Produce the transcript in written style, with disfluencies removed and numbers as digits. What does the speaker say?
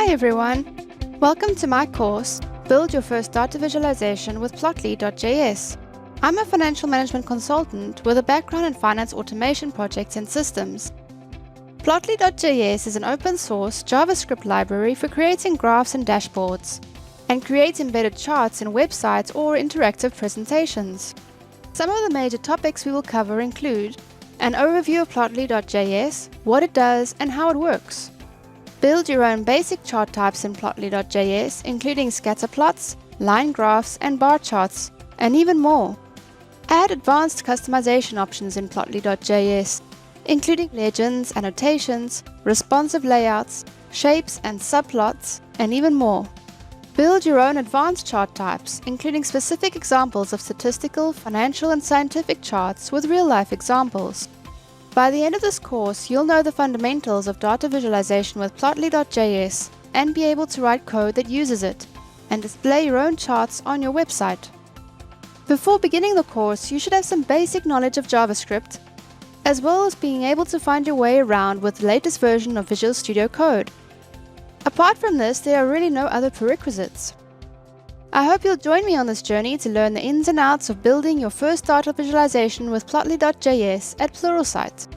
everyone! Welcome to my course, Build Your First Data Visualization with Plotly.js. I'm a financial management consultant with a background in finance automation projects and systems. Plotly.js is an open-source JavaScript library for creating graphs and dashboards, and creates embedded charts in websites or interactive presentations. Some of the major topics we will cover include an overview of Plotly.js, what it does and how it works. Build your own basic chart types in Plotly.js, including scatter plots, line graphs and bar charts, and even more. Add advanced customization options in Plotly.js, including legends, annotations, responsive layouts, shapes and subplots, and even more. Build your own advanced chart types, including specific examples of statistical, financial and scientific charts with real-life examples. By the end of this course, you'll know the fundamentals of data visualization with Plotly.js and be able to write code that uses it, and display your own charts on your website. Before beginning the course, you should have some basic knowledge of JavaScript, as well as being able to find your way around with the latest version of Visual Studio Code. Apart from this, there are really no other prerequisites. I hope you'll join me on this journey to learn the ins and outs of building your first data visualization with Plotly.js at Pluralsight.